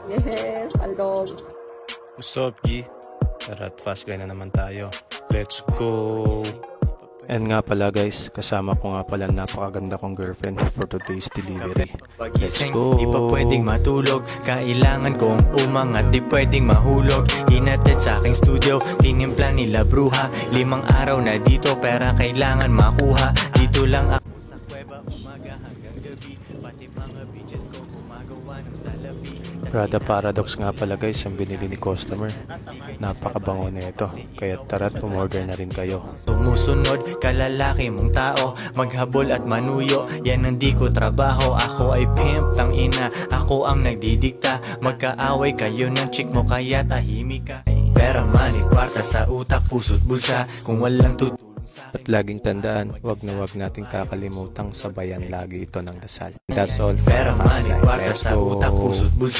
Yes, alog. What's up, G? Tara, fast grind na naman tayo. Let's go! And nga pala guys, kasama ko nga pala napakaganda kong girlfriend for today's delivery. Let's go! Di pa pwedeng matulog, kailangan kong umangat, di pwedeng mahulog. Inatid sa aking studio, tinimpla nila bruha. 5 araw na dito, pera kailangan makuha. Dito lang ako sa kuweba, umaga hanggang gabi. Pati mga bitches ko gumagawa ng salapi. Prada Paradox nga pala guys ang binili ni customer. Napakabango na ito, kaya tara't umorder na rin kayo. Sumusunod, kalalaki mong tao, maghabol at manuyo, yan ang di ko trabaho. Ako ay pimp, tang ina, ako ang nagdidikta. Magkaaway kayo ng chick mo, kaya tahimik ka. Pera, money, kwarta sa utak, puso't bulsa. Kung walang tutulong sa At laging tandaan, wag na wag nating kakalimutang sabayan lagi ito ng dasal. That's all for pera, Fast money, Life. kwarta Let's sa utak, go! puso't bulsa.